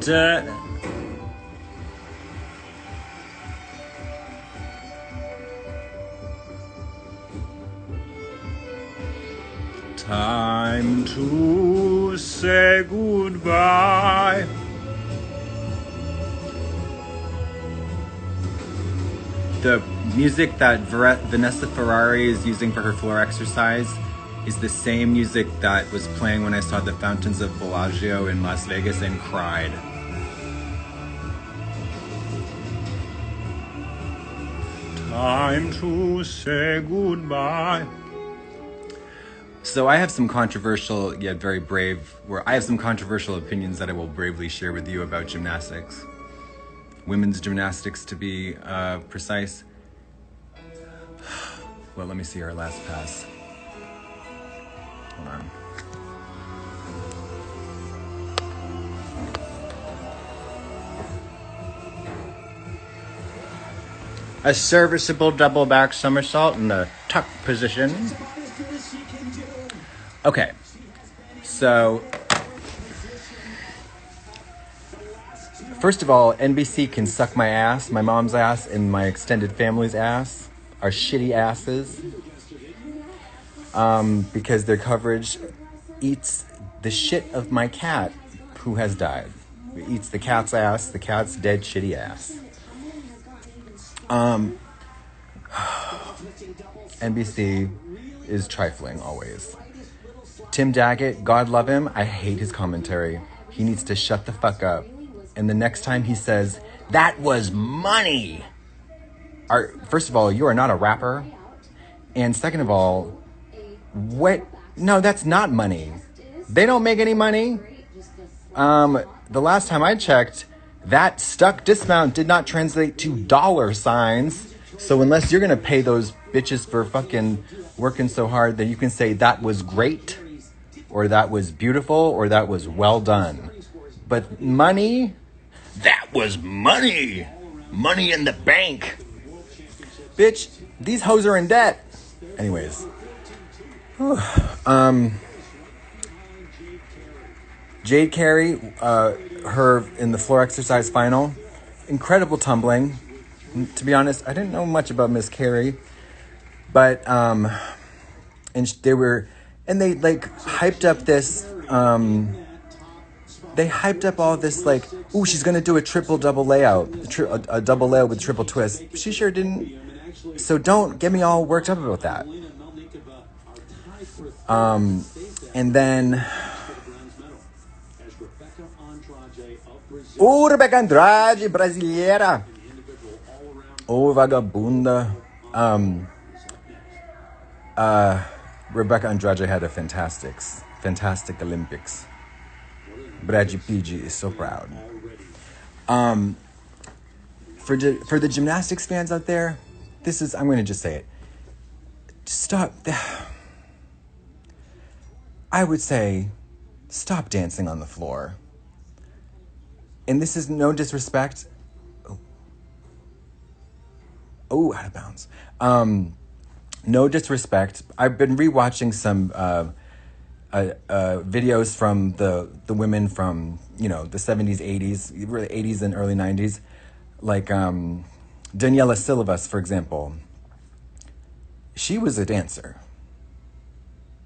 Da- Time to say goodbye. The music that Vanessa Ferrari is using for her floor exercise is the same music that was playing when I saw the Fountains of Bellagio in Las Vegas and cried. Time to say goodbye. So I have some controversial yet very brave, I have some controversial opinions that I will bravely share with you about gymnastics. Women's gymnastics, to be precise. Well, let me see our last pass. Hold on. A serviceable double back somersault in the tuck position. Okay, so first of all, NBC can suck my ass, my mom's ass, and my extended family's ass, our shitty asses, because their coverage eats the shit of my cat who has died. It eats the cat's ass, the cat's dead shitty ass. NBC is trifling always. Tim Daggett, God love him, I hate his commentary. He needs to shut the fuck up. And the next time he says, that was money. First of all, you are not a rapper. And second of all, what? No, that's not money. They don't make any money. The last time I checked, that stuck dismount did not translate to dollar signs. So unless you're going to pay those bitches for fucking working so hard that you can say that was great, or that was beautiful, or that was well done. But money, that was money. Money in the bank. Bitch, these hoes are in debt. Anyways. Jade Carey, her in the floor exercise final. Incredible tumbling. To be honest, I didn't know much about Miss Carey. But, and they like hyped up this, they hyped up all this like, ooh, she's going to do a triple double layout, a double layout with triple twist. She sure didn't. So don't get me all worked up about that. And then, Rebecca Andrade, brasileira. Oh, vagabunda. Rebecca Andrade had a fantastic Olympics. Brady PG is so proud. For the gymnastics fans out there, I'm going to just say it. Stop. I would say, stop dancing on the floor. And this is no disrespect. Oh, out of bounds. No disrespect. I've been rewatching some videos from the women from, the 70s, 80s, really 80s and early 90s. Like Daniela Silvas, for example. She was a dancer.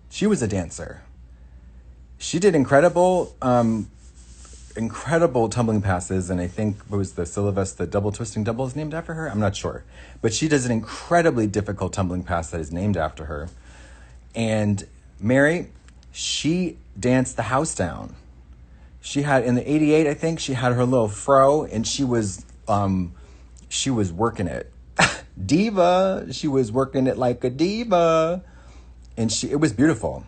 She did incredible tumbling passes, and I think what was the Silvas, the double twisting double is named after her? I'm not sure. But she does an incredibly difficult tumbling pass that is named after her. And Mary, she danced the house down. She had, in the 88, I think, she had her little fro, and she was working it. Diva, she was working it like a diva. And it was beautiful.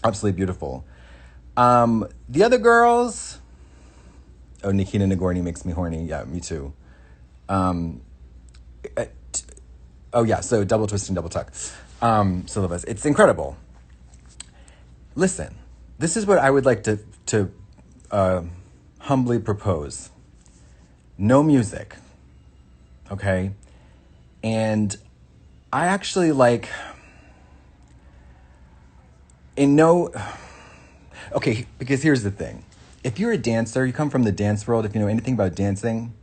Absolutely beautiful. The other girls, Nikita Nagorny makes me horny. Yeah, me too. So double twist and double tuck. Syllabus. It's incredible. Listen, this is what I would like to humbly propose. No music. Okay? And I actually like... Okay, because here's the thing. if you're a dancer, you come from the dance world, if you know anything about dancing,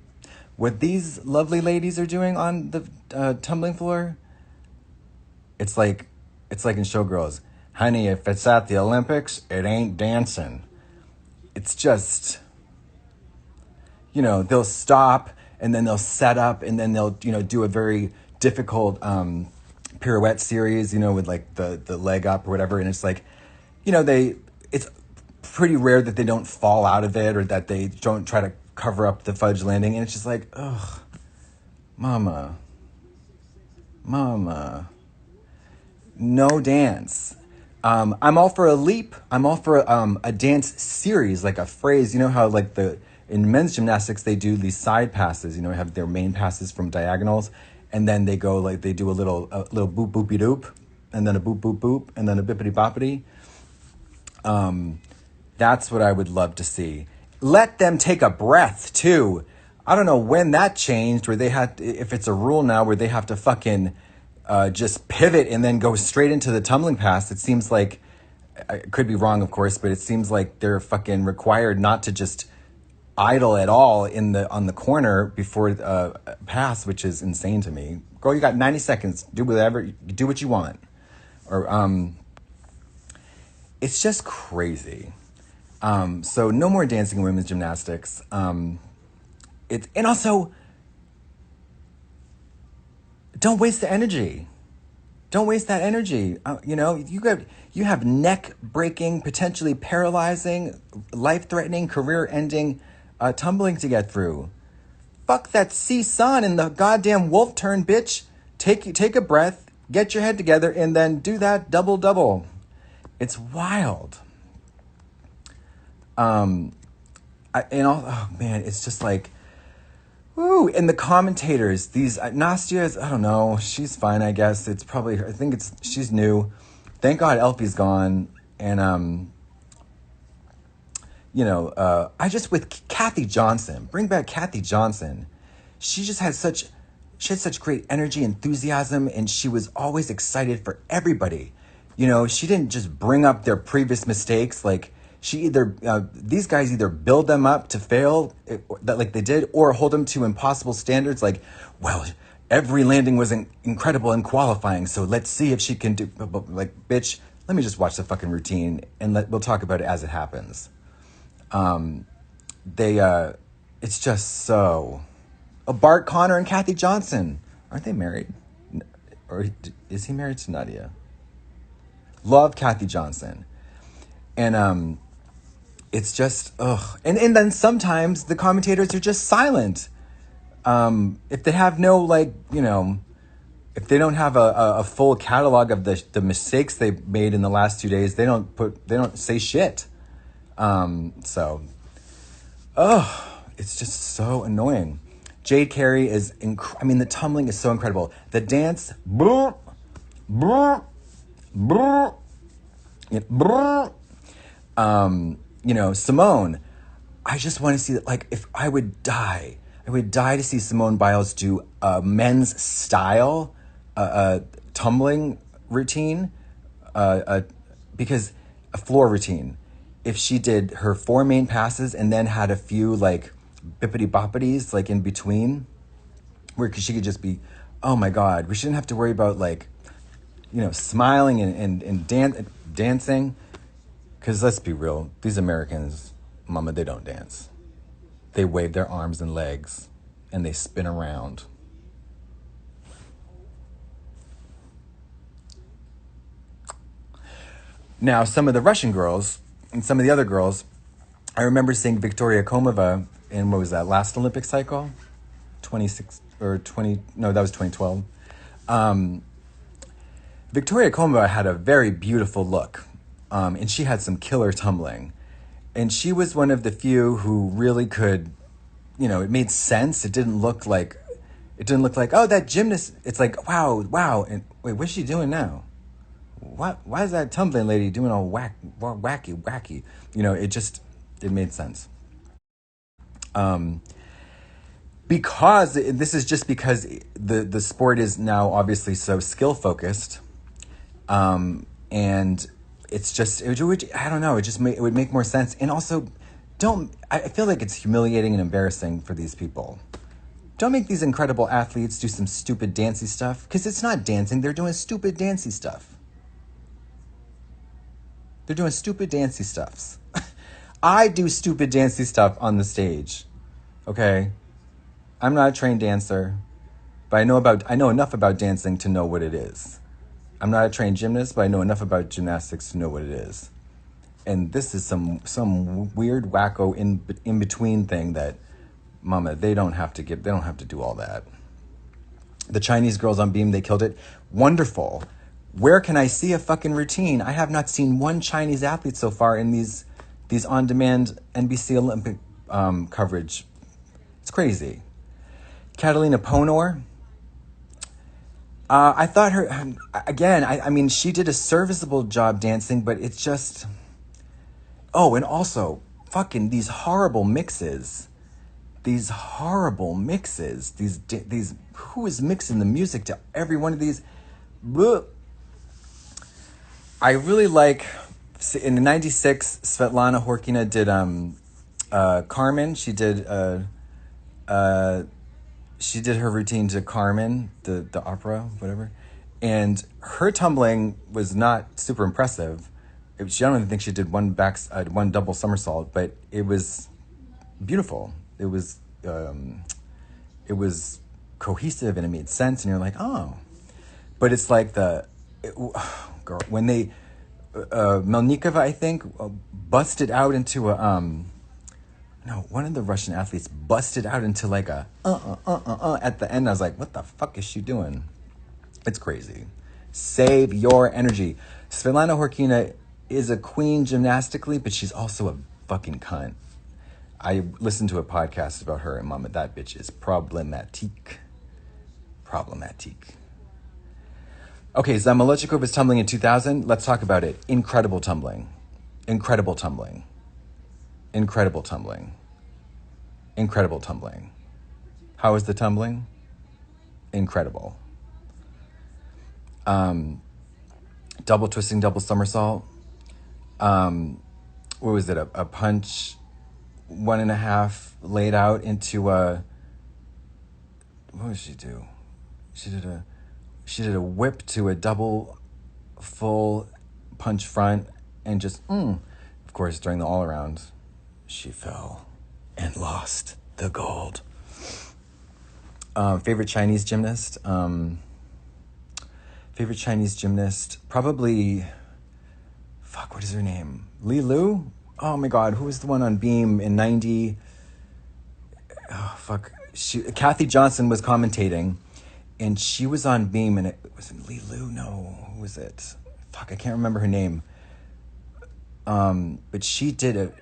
what these lovely ladies are doing on the tumbling floor, it's like in Showgirls. Honey, if it's at the Olympics, it ain't dancing. It's just, they'll stop and then they'll set up and then they'll, do a very difficult pirouette series, with like the leg up or whatever. And it's like, it's pretty rare that they don't fall out of it or that they don't try to cover up the fudge landing. And it's just like, ugh, mama, no dance. I'm all for a leap. I'm all for a dance series, like a phrase. You know how like in men's gymnastics they do these side passes. Have their main passes from diagonals, and then they go like they do a little boop boopy doop, and then a boop boop boop, and then a bippity boppity. That's what I would love to see. Let them take a breath too. I don't know when that changed, where they had, if it's a rule now, where they have to fucking just pivot and then go straight into the tumbling pass. It seems like, I could be wrong, of course, but it seems like they're fucking required not to just idle at all on the corner before pass, which is insane to me. Girl, you got 90 seconds. Do what you want. Or it's just crazy. So no more dancing in women's gymnastics. And also, don't waste the energy. Don't waste that energy. You have neck-breaking, potentially paralyzing, life-threatening, career-ending tumbling to get through. Fuck that C-sun and the goddamn wolf turn, bitch. Take a breath, get your head together, and then do that double. It's wild. Oh man, it's just like, woo. And the commentators, these Nastia's, I don't know, she's fine, I guess. She's new. Thank God Elfie's gone. And with Kathy Johnson, bring back Kathy Johnson. She had such great energy, enthusiasm, and she was always excited for everybody. She didn't just bring up their previous mistakes. Like, these guys either build them up to fail, like they did, or hold them to impossible standards. Like, well, every landing was incredible in qualifying, so let's see if she can do. Like, bitch, let me just watch the fucking routine and we'll talk about it as it happens. It's just so. Bart Connor and Kathy Johnson, aren't they married? Or is he married to Nadia? Love Kathy Johnson. And it's just, ugh. And then sometimes the commentators are just silent. If they have no, if they don't have a full catalog of the mistakes they made in the last 2 days, they don't say shit. It's just so annoying. Jade Carey is, the tumbling is so incredible. The dance, Simone, I just want to see that. Like, if I would die to see Simone Biles do a men's style tumbling routine, because a floor routine. If she did her 4 main passes and then had a few like bippity boppities like in between, where she could just be, oh my God, we shouldn't have to worry about smiling and dancing. Because let's be real, these Americans, mama, they don't dance. They wave their arms and legs and they spin around. Now, some of the Russian girls and some of the other girls, I remember seeing Victoria Komova in, what was that, last Olympic cycle? 2012. Victoria Komova had a very beautiful look. And she had some killer tumbling. And she was one of the few who really could, it made sense. It didn't look like, oh, that gymnast, it's like, wow. And wait, what's she doing now? Why is that tumbling lady doing all wacky? It made sense. Because this is just because the sport is now obviously so skill focused. And it's just, I don't know, it would make more sense. And also, I feel like it's humiliating and embarrassing for these people. Don't make these incredible athletes do some stupid dancey stuff, because it's not dancing. They're doing stupid dancey stuff. They're doing stupid dancey stuffs. I do stupid dancey stuff on the stage. Okay? I'm not a trained dancer, but I know enough about dancing to know what it is. I'm not a trained gymnast, but I know enough about gymnastics to know what it is. And this is some weird wacko in between thing that, mama, they don't have to do all that. The Chinese girls on Beam, they killed it. Wonderful. Where can I see a fucking routine? I have not seen one Chinese athlete so far in these on-demand NBC Olympic coverage. It's crazy. Catalina Ponor. I thought her, again, I mean, she did a serviceable job dancing, but it's just... Oh, and also, fucking these horrible mixes. These, who is mixing the music to every one of these? Blech. I really like, in '96, Svetlana Horkina did Carmen. She did her routine to Carmen, the opera, whatever. And her tumbling was not super impressive. I don't even think she did one double somersault, but it was beautiful. It was cohesive and it made sense, and you're like, oh. But it's like girl, when they Melnikova, I think, busted out into a one of the Russian athletes busted out into like a at the end. I was like, what the fuck is she doing? It's crazy. Save your energy. Svetlana Horkina is a queen gymnastically, but she's also a fucking cunt. I listened to a podcast about her, and mama, that bitch is problematique. Okay, Zamolodchikov is tumbling in 2000. Let's talk about it. Incredible tumbling. How is the tumbling? Incredible. Double twisting, double somersault. What was it? A punch, 1.5 laid out into a... What did she do? She did a whip to a double full punch front, and just, of course, during the all-around, she fell and lost the gold. Favorite Chinese gymnast? Probably, what is her name? Li Lu? Oh my God, who was the one on Beam in 90? Kathy Johnson was commentating, and she was on Beam, and it wasn't Li Lu. No, who was it? I can't remember her name. But she did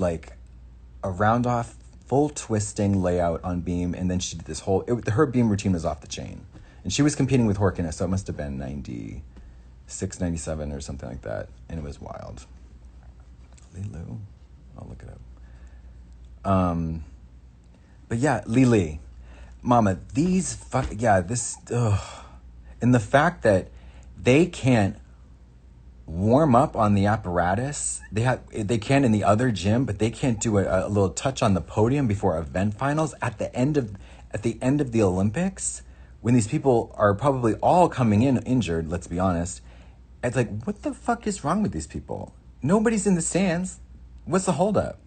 like a round off full twisting layout on Beam, and then she did this her Beam routine was off the chain, and she was competing with Horkina, so it must have been 96, 97 or something like that, and it was wild. Li Lu, I'll look it up. But yeah, Li. Mama, and the fact that they can't warm up on the apparatus. They can in the other gym, but they can't do a little touch on the podium before event finals at the end of the Olympics, when these people are probably all coming in injured. Let's be honest. It's like, what the fuck is wrong with these people? Nobody's in the stands. What's the holdup?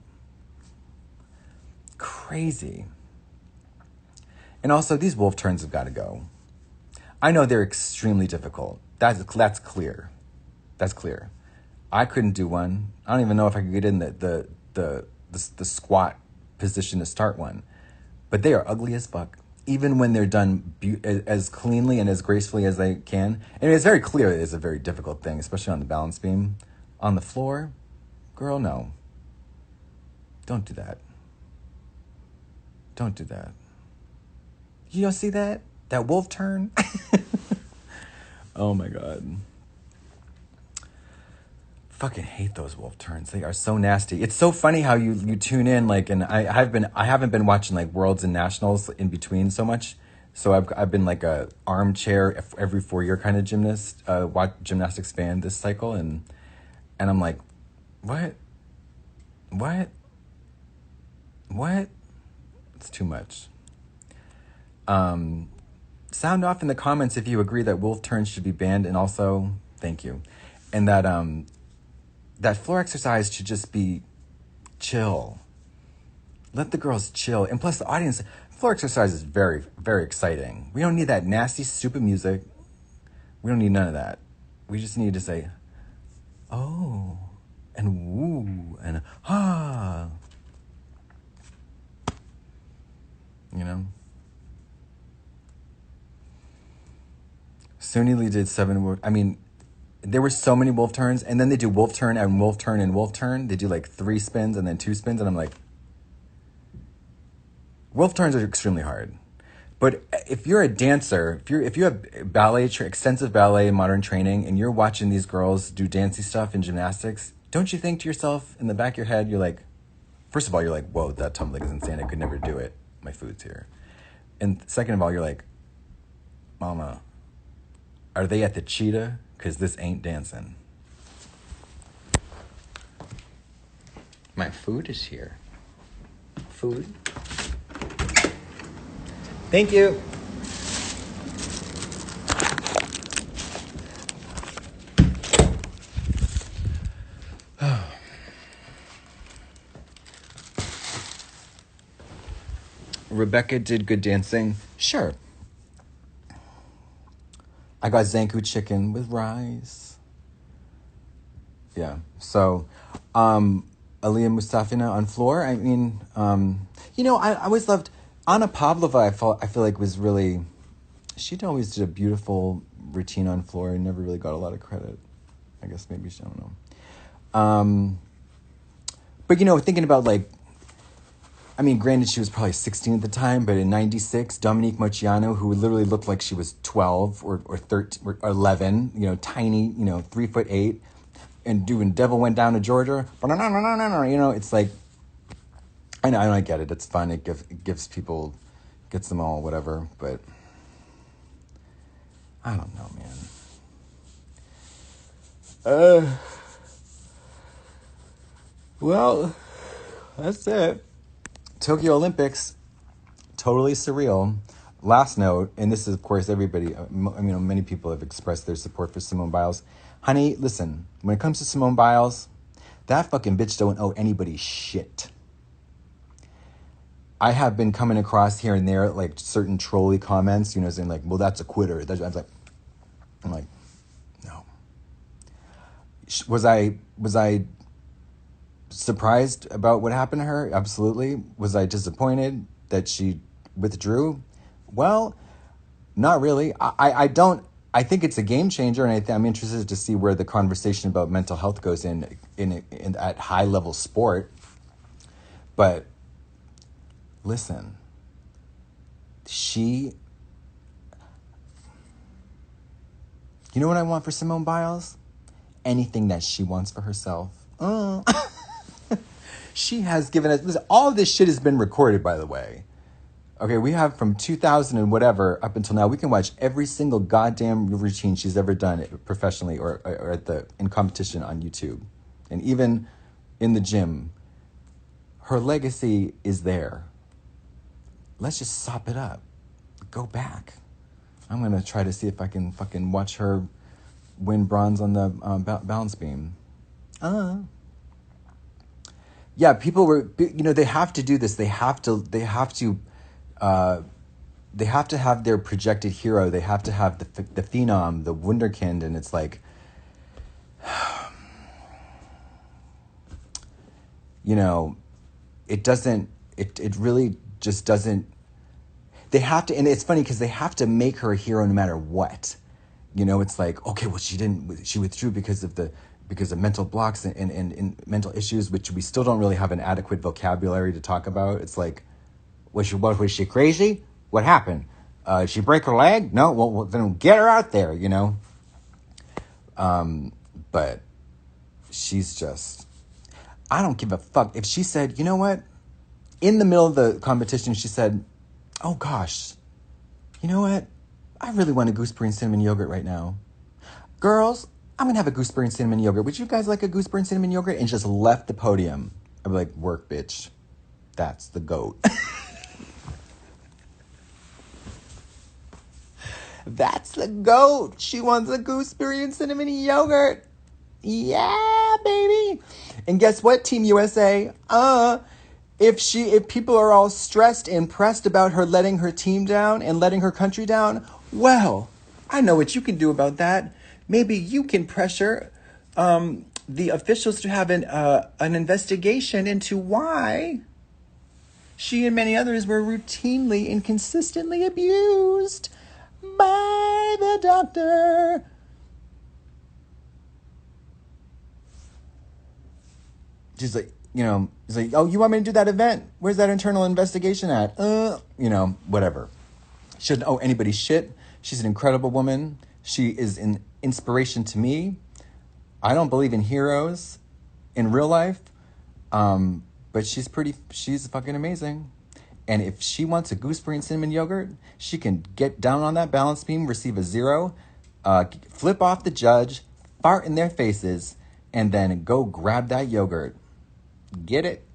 Crazy. And also, these wolf turns have got to go. I know they're extremely difficult. That's clear. That's clear. I couldn't do one. I don't even know if I could get in the squat position to start one. But they are ugly as fuck. Even when they're done as cleanly and as gracefully as they can. And it's very clear it is a very difficult thing, especially on the balance beam. On the floor, girl, no. Don't do that. Don't do that. You don't see that? That wolf turn? Oh my God. Fucking hate those wolf turns. They are so nasty. It's so funny how you tune in, like, and I haven't been watching like Worlds and Nationals in between so much. So I've been like a armchair every 4-year kind of gymnastics fan this cycle, and I'm like, what? What? It's too much. Sound off in the comments if you agree that wolf turns should be banned, and also, thank you. And that floor exercise should just be chill. Let the girls chill. And plus the audience, floor exercise is very, very exciting. We don't need that nasty, stupid music. We don't need none of that. We just need to say, oh, and woo, and ah. You know? Suni Lee did 7. I mean, there were so many wolf turns, and then they do wolf turn and wolf turn and wolf turn. They do like 3 spins and then 2 spins, and I'm like, wolf turns are extremely hard. But if you're a dancer, if you have extensive ballet and modern training, and you're watching these girls do dancey stuff in gymnastics, don't you think to yourself in the back of your head, you're like, first of all, you're like, whoa, that tumbling is insane. I could never do it. My food's here. And second of all, you're like, mama, are they at the cheetah? Because this ain't dancing. My food is here. Food. Thank you. Rebecca did good dancing. Sure. I got Zanku chicken with rice. Yeah. So, Aliyah Mustafina on floor. I mean, I always loved Anna Pavlova. I feel like was really, she always did a beautiful routine on floor and never really got a lot of credit. I guess maybe she, I don't know. But thinking about like, I mean, granted, she was probably 16 at the time, but in 96, Dominique Moceanu, who literally looked like she was 12 or 13 or 11, tiny, 3'8", and doing Devil Went Down to Georgia. It's like, I know, I get it. It's fun. It gives people, gets them all, whatever. But I don't know, man. Well, that's it. Tokyo Olympics, totally surreal. Last note, and this is, of course, everybody, many people have expressed their support for Simone Biles. Honey, listen, when it comes to Simone Biles, that fucking bitch don't owe anybody shit. I have been coming across here and there, like, certain trolly comments, saying, like, well, that's a quitter. I'm like, no. Was I surprised about what happened to her? Absolutely. Was I disappointed that she withdrew? Well, not really. I think it's a game changer, and I'm interested to see where the conversation about mental health goes in at high level sport. But listen, you know what I want for Simone Biles? Anything that she wants for herself. She has given us, listen, all of this shit has been recorded, by the way. Okay, we have from 2000 and whatever up until now, we can watch every single goddamn routine she's ever done professionally or in competition on YouTube. And even in the gym, her legacy is there. Let's just sop it up. Go back. I'm going to try to see if I can fucking watch her win bronze on the balance beam. Yeah, people were, they have to do this. They have to have their projected hero. They have to have the phenom, the wunderkind, and it's like, it really just doesn't, they have to, and it's funny because they have to make her a hero no matter what. It's like, okay, well, she withdrew because of mental blocks and mental issues, which we still don't really have an adequate vocabulary to talk about. It's like, was she crazy? What happened? Did she break her leg? No? Well, then get her out there, But she's just, I don't give a fuck. If she said, you know what? In the middle of the competition, she said, oh gosh, you know what? I really want a gooseberry and cinnamon yogurt right now. Girls, I'm going to have a gooseberry and cinnamon yogurt. Would you guys like a gooseberry and cinnamon yogurt? And just left the podium. I'd be like, work, bitch. That's the GOAT. That's the GOAT. She wants a gooseberry and cinnamon yogurt. Yeah, baby. And guess what, Team USA? If people are all stressed and pressed about her letting her team down and letting her country down, well, I know what you can do about that. Maybe you can pressure the officials to have an investigation into why she and many others were routinely and consistently abused by the doctor. She's like, he's like, oh, you want me to do that event? Where's that internal investigation at? Whatever. She doesn't owe anybody shit. She's an incredible woman. She is an inspiration to me. I don't believe in heroes in real life, but she's fucking amazing. And if she wants a gooseberry and cinnamon yogurt, she can get down on that balance beam, receive a 0, flip off the judge, fart in their faces, and then go grab that yogurt. Get it?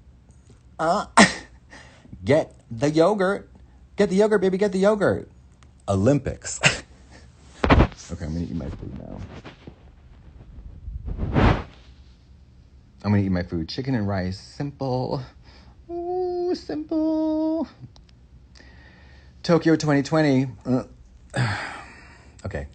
Get the yogurt. Get the yogurt, baby. Get the yogurt. Olympics. Okay, I'm going to eat my food now. I'm going to eat my food. Chicken and rice. Simple. Ooh, simple. Tokyo 2020. Okay.